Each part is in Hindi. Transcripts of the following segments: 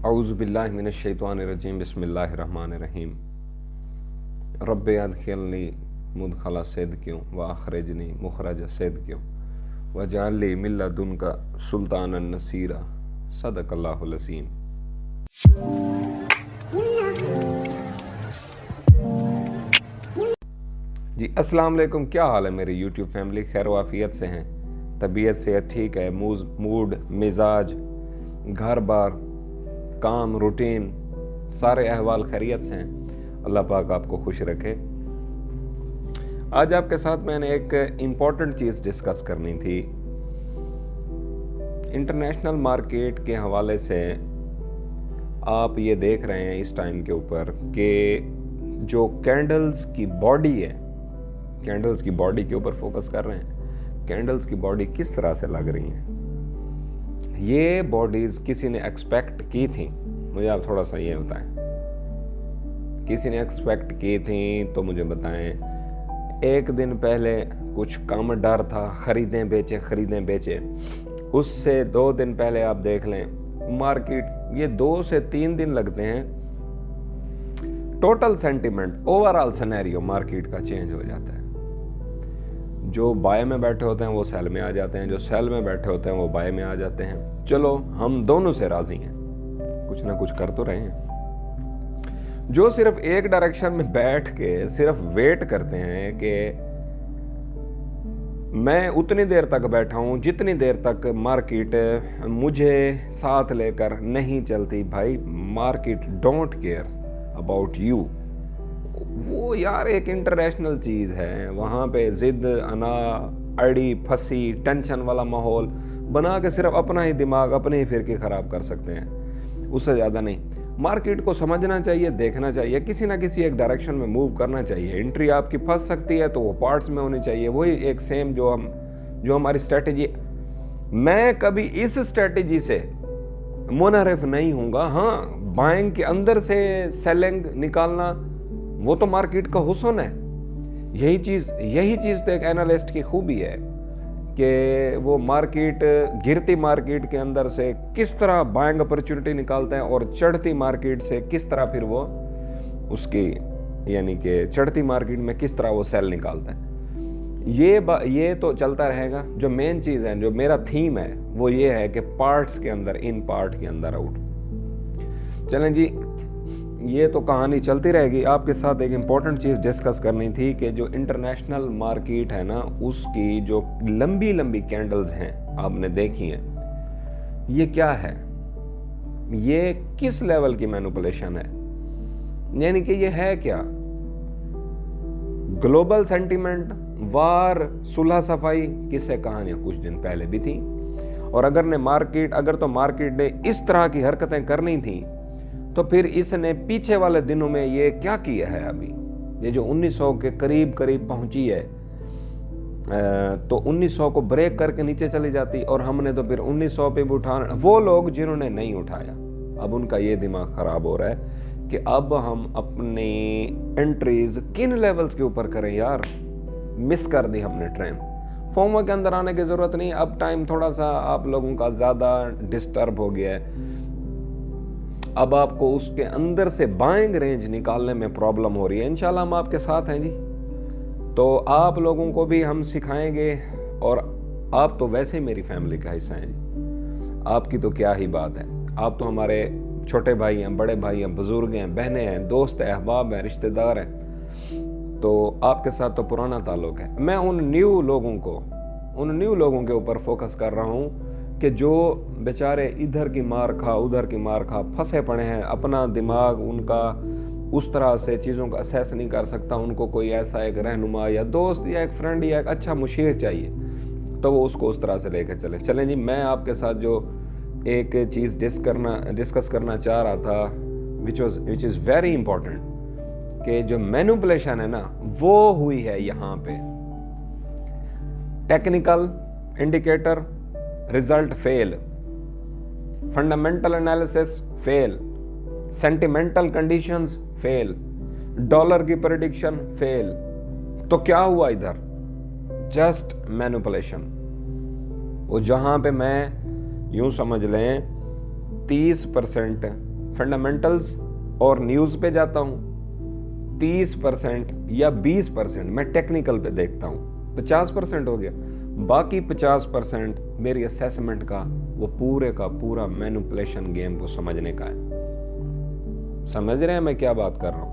औज़ुबिल्लाहि मिनश्शैतानिर्रजीम बिस्मिल्लाहिर्रहमानिर्रहीम। रब्बि अदखिलनी मुदखला सिद्क़िन व अख़रिजनी मुख़रज सिद्क़िन वजअलनी मिन लदुनका सुल्तानन नसीरा। सदक़ल्लाहुल अज़ीम। जी अस्सलाम वालेकुम, क्या हाल है मेरी यूट्यूब फैमिली? खैर वाफियत से हैं, तबीयत सेहत ठीक है, मूड मिजाज घर बार काम रूटीन सारे अहवाल खैरियत से हैं। अल्लाह पाक आपको खुश रखे। आज आपके साथ मैंने एक इम्पॉर्टेंट चीज़ डिस्कस करनी थी। इंटरनेशनल मार्केट के हवाले से आप ये देख रहे हैं इस टाइम के ऊपर कि जो कैंडल्स की बॉडी है, कैंडल्स की बॉडी के ऊपर फोकस कर रहे हैं। कैंडल्स की बॉडी किस तरह से लग रही हैं, ये बॉडीज किसी ने एक्सपेक्ट की थी? मुझे आप थोड़ा सा ये बताएं, किसी ने एक्सपेक्ट की थी तो मुझे बताएं। एक दिन पहले कुछ कम डर था, खरीदें बेचे, उससे 2 दिन पहले आप देख लें मार्केट, ये 2 से 3 दिन लगते हैं, total sentiment overall scenario market का चेंज हो जाता है। जो बाय में बैठे होते हैं वो सेल में आ जाते हैं, जो सेल में बैठे होते हैं वो बाय में आ जाते हैं। चलो हम दोनों से राजी हैं, कुछ ना कुछ कर तो रहे हैं। जो सिर्फ एक डायरेक्शन में बैठ के सिर्फ वेट करते हैं कि मैं उतनी देर तक बैठा हूं जितनी देर तक मार्केट मुझे साथ लेकर नहीं चलती। भाई market don't care about you. वो यार एक इंटरनेशनल चीज़ है, वहाँ पे जिद अना अड़ी फंसी टेंशन वाला माहौल बना के सिर्फ अपना ही दिमाग अपने ही फिरके ख़राब कर सकते हैं, उससे ज़्यादा नहीं। मार्केट को समझना चाहिए, देखना चाहिए, किसी ना किसी एक डायरेक्शन में मूव करना चाहिए। एंट्री आपकी फंस सकती है तो वो पार्ट्स में होनी चाहिए, वही एक सेम जो हमारी स्ट्रेटजी। मैं कभी इस स्ट्रेटजी से मुनहरिफ नहीं हूँगा। हाँ, बाइंग के अंदर से सेलिंग निकालना वो तो मार्केट का हुस्न है। यही चीज़ तो एक एनालिस्ट की खूबी है कि वो मार्केट, गिरती मार्केट के अंदर से किस तरह बाइंग अपॉर्चुनिटी निकालता है और चढ़ती मार्केट से किस तरह फिर वो उसकी, यानी कि चढ़ती मार्केट में किस तरह वो सेल निकालता है। ये तो चलता रहेगा। जो मेन चीज़ है, जो मेरा थीम है, वो ये है कि पार्ट्स के अंदर इन, पार्ट के अंदर आउट। चलें जी, ये तो कहानी चलती रहेगी। आपके साथ एक इम्पॉर्टेंट चीज़ डिस्कस करनी थी कि जो इंटरनेशनल मार्केट है ना, उसकी जो लंबी लंबी कैंडल्स हैं आपने देखी हैं, ये क्या है? ये किस लेवल की मैनिपुलेशन है? यानी कि ये है क्या? ग्लोबल सेंटिमेंट, वार, सुलह सफाई, किससे कहानियां कुछ दिन पहले भी थी। और अगर तो मार्केट ने इस तरह की हरकतें करनी थी तो फिर इसने पीछे वाले दिनों में ये क्या किया है? अभी ये जो 1900 के करीब पहुंची है, तो 1900 को ब्रेक करके नीचे चली जाती, और हमने तो फिर 1900 पे भी उठाना। वो लोग जिन्होंने नहीं उठाया, अब उनका ये दिमाग खराब हो रहा है कि अब हम अपनी एंट्रीज किन लेवल्स के ऊपर करें। यार मिस कर दी हमने ट्रेन। फोमो के अंदर आने की जरूरत नहीं। अब टाइम थोड़ा सा आप लोगों का ज्यादा डिस्टर्ब हो गया है, अब आपको उसके अंदर से बाइंग रेंज निकालने में प्रॉब्लम हो रही है। इंशाल्लाह हम आपके साथ हैं जी। तो आप लोगों को भी हम सिखाएंगे, और आप तो वैसे ही मेरी फैमिली का हिस्सा हैं जी। आपकी तो क्या ही बात है, आप तो हमारे छोटे भाई हैं, बड़े भाई हैं, बुजुर्ग हैं, बहनें हैं, दोस्त हैं, अहबाब हैं, रिश्तेदार हैं। तो आपके साथ तो पुराना ताल्लुक है। मैं उन न्यू लोगों के ऊपर फोकस कर रहा हूँ कि जो बेचारे इधर की मार खा उधर की मार खा फंसे पड़े हैं। अपना दिमाग उनका उस तरह से चीज़ों का असेस नहीं कर सकता। उनको कोई ऐसा एक रहनुमा या दोस्त या एक फ्रेंड या एक अच्छा मुशीर चाहिए, तो वो उसको उस तरह से लेकर चलें जी। मैं आपके साथ जो एक चीज़ डिस्कस करना चाह रहा था, विच इज़ वेरी इंपॉर्टेंट, कि जो मैनिपुलेशन है ना, वो हुई है यहाँ पे। Technical indicator result fail, fundamental analysis fail, sentimental conditions fail, dollar की प्रेडिक्शन फेल। तो क्या हुआ इधर? Just manipulation. वो जहां पे मैं यूं समझ लें 30% फंडामेंटल्स और न्यूज़ पे जाता हूँ, 30% या 20% मैं टेक्निकल पे देखता हूँ, 50% हो गया। बाकी 50% मेरी असेसमेंट का वो पूरे का पूरा मैनिपुलेशन गेम को समझने का है। समझ रहे हैं मैं क्या बात कर रहा हूँ?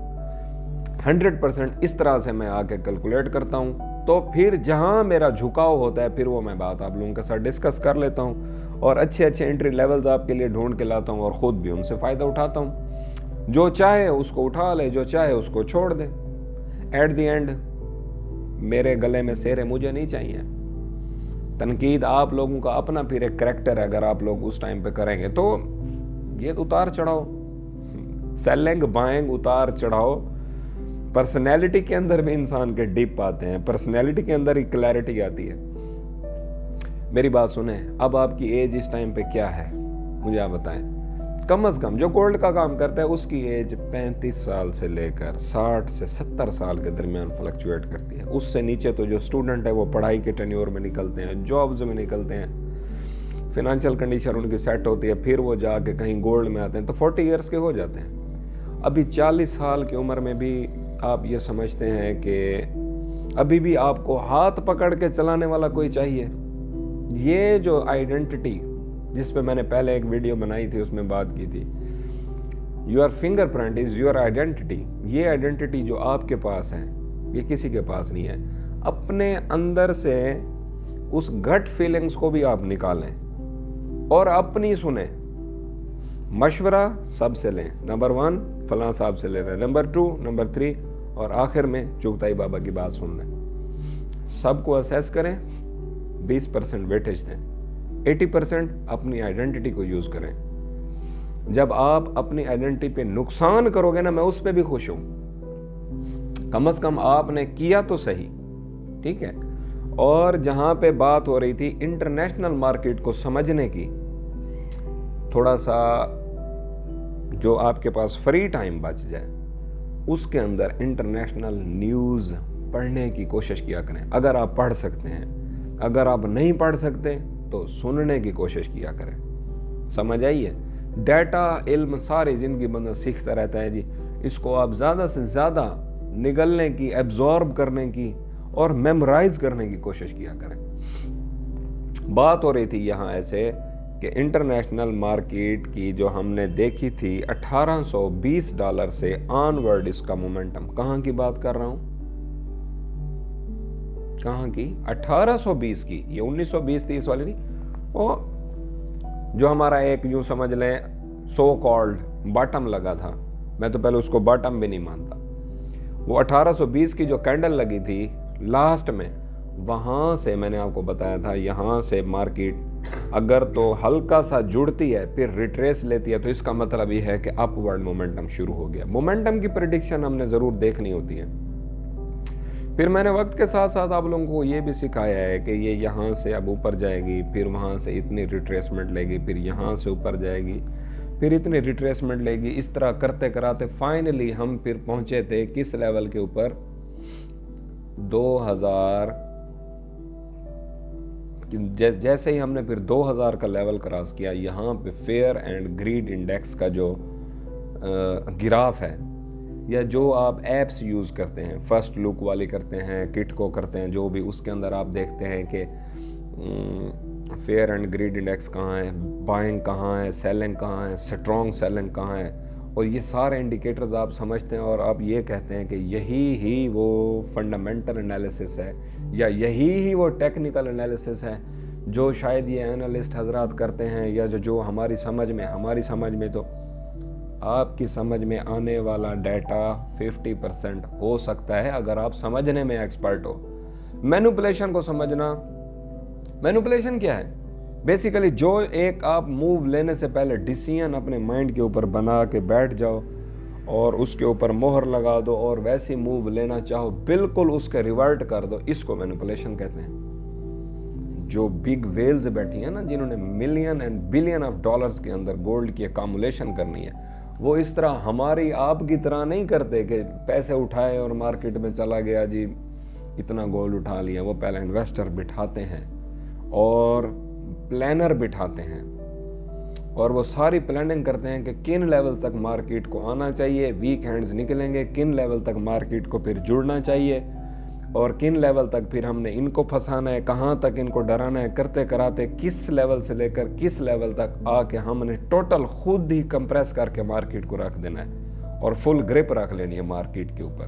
100% इस तरह से मैं आके कैलकुलेट करता हूँ। तो फिर जहां मेरा झुकाव होता है फिर वो मैं बात आप लोगों के साथ डिस्कस कर लेता हूँ और अच्छे अच्छे एंट्री लेवल्स आपके लिए ढूंढ के लाता हूँ और खुद भी उनसे फ़ायदा उठाता हूँ। जो चाहे उसको उठा ले, जो चाहे उसको छोड़ दे। एट द एंड मेरे गले में शेर है, मुझे नहीं चाहिए। तनकीद आप लोगों का अपना फिर एक करैक्टर है, अगर आप लोग उस टाइम पे करेंगे तो ये उतार चढ़ाओ, सेलिंग बाइंग उतार चढ़ाओ, पर्सनैलिटी के अंदर भी इंसान के डिप आते हैं, पर्सनैलिटी के अंदर ही क्लैरिटी आती है। मेरी बात सुने, अब आपकी एज इस टाइम पे क्या है मुझे आप बताएं। कम से कम जो गोल्ड का काम करता है उसकी एज 35 साल से लेकर 60 से 70 साल के दरमियान फ्लक्चुएट करती है। उससे नीचे तो जो स्टूडेंट है वो पढ़ाई के टेन्योर में निकलते हैं, जॉब्स में निकलते हैं, फिनेंशियल कंडीशन उनकी सेट होती है, फिर वो जाके कहीं गोल्ड में आते हैं तो 40 ईयर्स के हो जाते हैं। अभी 40 साल की उम्र में भी आप ये समझते हैं कि अभी भी आपको हाथ पकड़ के चलाने वाला कोई चाहिए। ये जो आइडेंटिटी जिस पे मैंने पहले एक वीडियो बनाई थी उसमें बात की थी, your fingerprint is your identity. ये आइडेंटिटी जो आपके पास है ये किसी के पास नहीं है। अपने अंदर से उस गट फीलिंग्स को भी आप निकालें और अपनी सुने। मशवरा सबसे लें, नंबर 1 फलां साहब से ले रहे हैं, नंबर 2, नंबर 3 और आखिर में चुगताई बाबा की बात सुन लें। सबको असेस करें, 20% वेटेज दें, 80% अपनी आइडेंटिटी को यूज करें। जब आप अपनी आइडेंटिटी पे नुकसान करोगे ना, मैं उस पे भी खुश हूं। कम से कम आपने किया तो सही, ठीक है। और जहां पे बात हो रही थी इंटरनेशनल मार्केट को समझने की, थोड़ा सा जो आपके पास फ्री टाइम बच जाए उसके अंदर इंटरनेशनल न्यूज़ पढ़ने की कोशिश किया करें। अगर आप पढ़ सकते हैं, अगर आप नहीं पढ़ सकते तो सुनने की कोशिश किया करें। समझ आइए? डाटा इल्म सारी जिंदगी बंदा सीखता रहता है जी। इसको आप ज़्यादा से ज़्यादा निगलने की, एब्जॉर्ब करने की और मेमोराइज करने की कोशिश किया करें। बात हो रही थी यहाँ ऐसे कि इंटरनेशनल मार्केट की जो हमने देखी थी $1820 से ऑनवर्ड इसका मोमेंटम, कहाँ की बात कर रहा हूं, कहाँ की? 1820 की। ये 1920-30 वाली नहीं, वो जो हमारा एक यूं समझ लें सो कॉल्ड बॉटम लगा था, मैं तो पहले उसको बॉटम भी नहीं मानता। वो 1820 की जो कैंडल लगी थी लास्ट में, वहां से मैंने आपको बताया था यहां से मार्केट अगर तो हल्का सा जुड़ती है फिर रिट्रेस लेती है तो इसका मतलब ये है कि अपवर्ड मोमेंटम शुरू हो गया। मोमेंटम की प्रेडिक्शन हमने जरूर देखनी होती है। फिर मैंने वक्त के साथ साथ आप लोगों को ये भी सिखाया है कि ये यहाँ से अब ऊपर जाएगी, फिर वहाँ से इतनी रिट्रेसमेंट लेगी, फिर यहाँ से ऊपर जाएगी, फिर इतनी रिट्रेसमेंट लेगी। इस तरह करते कराते फाइनली हम फिर पहुंचे थे किस लेवल के ऊपर? 2000। जैसे ही हमने फिर 2000 का लेवल क्रॉस किया, यहाँ पे फेयर एंड ग्रीड इंडेक्स का जो ग्राफ है, या जो आप एप्स यूज़ करते हैं, फर्स्ट लुक वाली करते हैं, किट को करते हैं, जो भी, उसके अंदर आप देखते हैं कि फेयर एंड ग्रीड इंडेक्स कहाँ है, बाइंग कहाँ है, सेलिंग कहाँ है, स्ट्रॉन्ग सेलिंग कहाँ है, और ये सारे इंडिकेटर्स आप समझते हैं और आप ये कहते हैं कि यही ही वो फंडामेंटल एनालिसिस है या यही ही वो टेक्निकल एनालिसिस है जो शायद ये एनालिस्ट हजरात करते हैं, या जो हमारी समझ में तो आपकी समझ में आने वाला डाटा 50% हो सकता है अगर आप समझने में एक्सपर्ट हो। मैनिपुलेशन को समझना, मैनिपुलेशन क्या है? बेसिकली जो एक आप मूव लेने से पहले डिसीजन अपने माइंड के ऊपर बना के बैठ जाओ और उसके ऊपर मोहर लगा दो और वैसी मूव लेना चाहो, बिल्कुल उसके रिवर्ट कर दो, इसको मैनिपुलेशन कहते हैं। जो बिग वेल्स बैठी हैं ना, जिन्होंने million and billion of dollars के अंदर गोल्ड की अकामुलेशन करनी है, वो इस तरह हमारी आपकी तरह नहीं करते कि पैसे उठाए और मार्केट में चला गया जी, इतना गोल्ड उठा लिया। वो पहले इन्वेस्टर बिठाते हैं और प्लानर बिठाते हैं, और वो सारी प्लानिंग करते हैं कि किन लेवल तक मार्केट को आना चाहिए, वीक हैंड्स निकलेंगे, किन लेवल तक मार्केट को फिर जुड़ना चाहिए और किन लेवल तक फिर हमने इनको फंसाना है, कहाँ तक इनको डराना है, करते कराते किस लेवल से लेकर किस लेवल तक आके हमने टोटल खुद ही कंप्रेस करके मार्केट को रख देना है और फुल ग्रिप रख लेनी है मार्केट के ऊपर।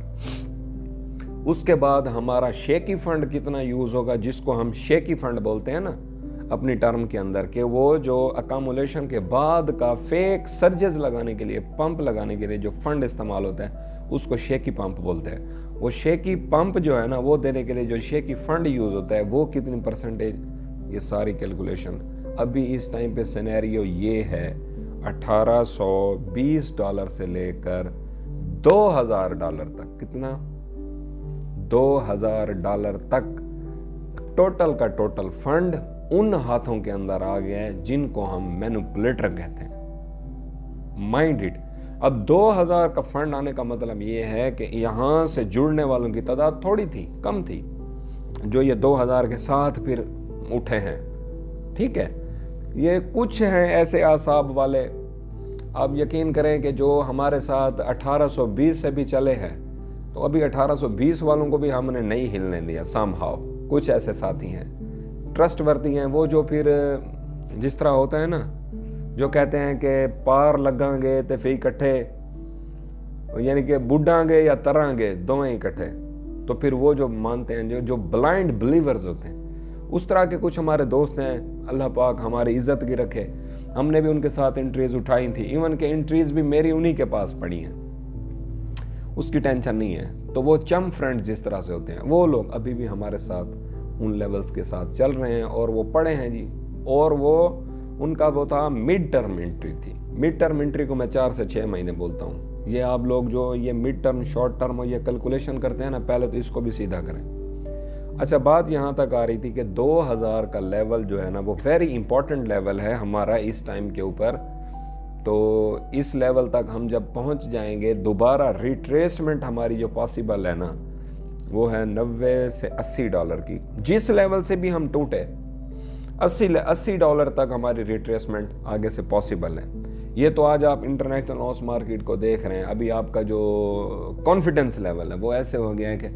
उसके बाद हमारा शेकी फंड कितना यूज होगा, जिसको हम शेकी फंड बोलते हैं ना अपनी टर्म के अंदर, के वो जो अकामुलेशन के बाद का फेक सर्जेस लगाने के लिए, पंप लगाने के लिए जो फंड इस्तेमाल होता है उसको शेकी पंप बोलते हैं। वो शेकी पंप जो है ना, वो देने के लिए जो शेकी फंड यूज होता है वो कितनी परसेंटेज, ये सारी कैलकुलेशन अभी इस टाइम पे सिनेरियो ये है $1820 से लेकर $2000 तक। कितना? $2000 तक टोटल का टोटल फंड उन हाथों के अंदर आ गया है जिनको हम मैनिपुलेटर कहते हैं। Mind it. अब 2000 का फंड आने का मतलब ये है कि यहां से जुड़ने वालों की तादाद थोड़ी थी, कम थी, जो ये 2000 के साथ फिर उठे हैं। ठीक है, ये कुछ हैं ऐसे आसाब वाले, आप यकीन करें कि जो हमारे साथ 1820 से भी चले हैं, तो अभी 1820 वालों को भी हमने नहीं हिलने दिया समहाउ। कुछ ऐसे साथी हैं ट्रस्ट वर्ती हैं, वो जो फिर जिस तरह होता है ना, जो कहते हैं कि पार लगांगे तो फिर इकट्ठे, यानी कि बुढ़ांगे या तरांगे दोवें इकट्ठे, तो फिर वो जो मानते हैं, जो ब्लाइंड बिलीवर्स होते हैं, उस तरह के कुछ हमारे दोस्त हैं। अल्लाह पाक हमारी इज्जत की रखे। हमने भी उनके साथ एंट्रीज उठाई थी, इवन के एंट्रीज भी मेरी उन्हीं के पास पड़ी हैं, उसकी टेंशन नहीं है। तो वो चम फ्रेंड जिस तरह से होते हैं, वो लोग अभी भी हमारे साथ उन लेवल्स के साथ चल रहे हैं और वो पढ़े हैं जी। और वो उनका वो था मिड टर्म एंट्री थी। मिड टर्म एंट्री को मैं 4 से 6 महीने बोलता हूँ। ये आप लोग जो ये मिड टर्म, शॉर्ट टर्म और ये कैलकुलेशन करते हैं ना, पहले तो इसको भी सीधा करें। अच्छा, बात यहाँ तक आ रही थी कि 2000 का लेवल जो है ना, वो वेरी इंपॉर्टेंट लेवल है हमारा इस टाइम के ऊपर। तो इस लेवल तक हम जब पहुँच जाएंगे, दोबारा रिट्रेसमेंट हमारी जो पॉसिबल है ना, वो है $90 से $80 की। जिस लेवल से भी हम टूटे, $80 तक हमारी रिट्रेसमेंट आगे से पॉसिबल है। ये तो आज आप इंटरनेशनल हाउस मार्केट को देख रहे हैं, अभी आपका जो कॉन्फिडेंस लेवल है वो ऐसे हो गया है कि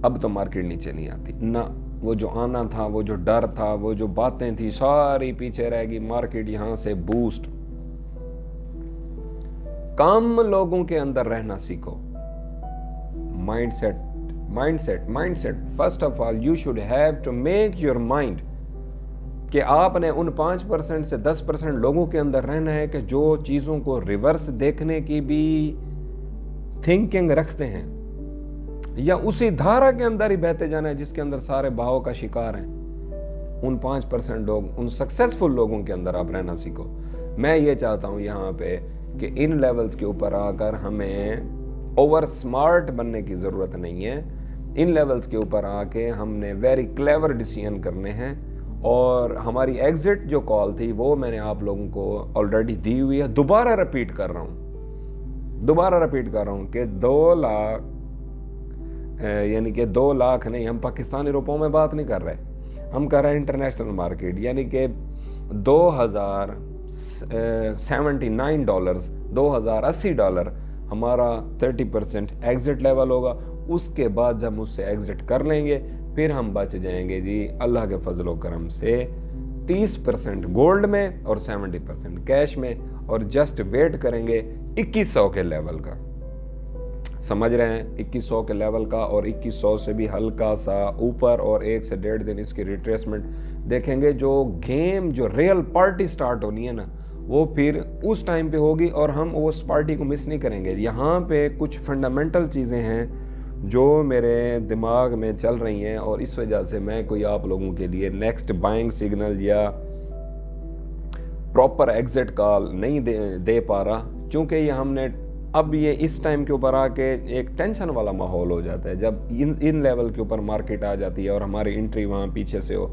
अब तो मार्केट नीचे नहीं आती ना। वो जो आना था, वो जो डर था, वो जो बातें थी, सारी पीछे रहेगी। मार्केट यहां से बूस्ट। कम लोगों के अंदर रहना सीखो। Mindset first of all you should have to make your mind कि आपने उन 5% से 10% लोगों के अंदर रहना है कि जो चीजों को रिवर्स देखने की भी थिंकिंग रखते हैं, या उसी धारा के अंदर ही बहते जाना है जिसके अंदर सारे बहाव का शिकार हैं। उन 5% लोग, उन सक्सेसफुल लोगों के अंदर आप रहना सीखो। मैं ये चाहता हूं यहाँ पे कि इन लेवल्स के ऊपर आकर हमें ओवर स्मार्ट बनने की जरूरत नहीं है। इन लेवल्स के ऊपर आके हमने वेरी क्लेवर डिसीजन करने हैं। और हमारी एग्जिट जो कॉल थी वो मैंने आप लोगों को ऑलरेडी दी हुई है। दोबारा रिपीट कर रहा हूं कि 2 लाख, यानी कि 2 लाख नहीं, हम पाकिस्तानी रुपयों में बात नहीं कर रहे, हम कर रहे हैं इंटरनेशनल मार्केट, यानी कि $2079, $2080 हमारा 30% एग्जिट लेवल होगा। उसके बाद जब उससे एग्जिट कर लेंगे, फिर हम बच जाएंगे जी अल्लाह के फजलो करम से 30% गोल्ड में और 70% कैश में, और जस्ट वेट करेंगे 2100 के लेवल का। समझ रहे हैं? 2100 के लेवल का, और 2100 से भी हल्का सा ऊपर, और 1 से 1.5 दिन इसकी रिट्रेसमेंट देखेंगे। जो गेम, जो रियल पार्टी स्टार्ट होनी है ना, वो फिर उस टाइम पे होगी और हम उस पार्टी को मिस नहीं करेंगे। यहाँ पे कुछ फंडामेंटल चीज़ें हैं जो मेरे दिमाग में चल रही हैं, और इस वजह से मैं कोई आप लोगों के लिए नेक्स्ट बाइंग सिग्नल या प्रॉपर एग्जिट कॉल नहीं दे पा रहा, क्योंकि ये हमने अब ये इस टाइम के ऊपर आके एक टेंशन वाला माहौल हो जाता है। जब इन लेवल के ऊपर मार्केट आ जाती है और हमारी एंट्री वहाँ पीछे से हो,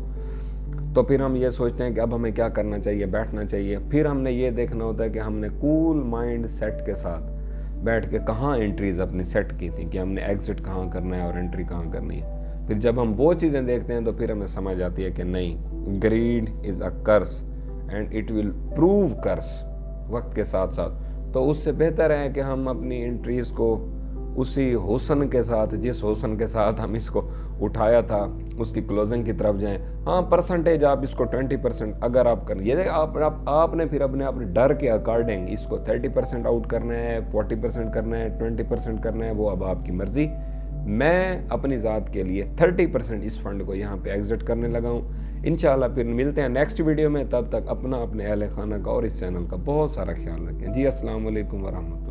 तो फिर हम ये सोचते हैं कि अब हमें क्या करना चाहिए, बैठना चाहिए। फिर हमने ये देखना होता है कि हमने कूल माइंड सेट के साथ बैठ के कहाँ एंट्रीज अपनी सेट की थी, कि हमने एग्जिट कहाँ करना है और एंट्री कहाँ करनी है। फिर जब हम वो चीज़ें देखते हैं तो फिर हमें समझ आती है कि नहीं, greed is a curse and it will prove curse वक्त के साथ साथ। तो उससे बेहतर है कि हम अपनी एंट्रीज को उसी हुस्न के साथ, जिस हुस्न के साथ हम इसको उठाया था, उसकी क्लोजिंग की तरफ जाएं। हाँ, परसेंटेज आप इसको 20% अगर आप करें, ये आपने फिर अपने डर के अकॉर्डिंग इसको 30% आउट करना है, 40% करना है, 20% करना है, वो अब आपकी मर्जी। मैं अपनी ज़ात के लिए 30% इस फंड को यहाँ पे एग्जिट करने लगा हूँ। इंशाल्लाह फिर मिलते हैं नेक्स्ट वीडियो में। तब तक अपना, अपने अहले खाना का और इस चैनल का बहुत सारा ख्याल रखें जी। अस्सलाम वालेकुम वरहमतुल्लाह।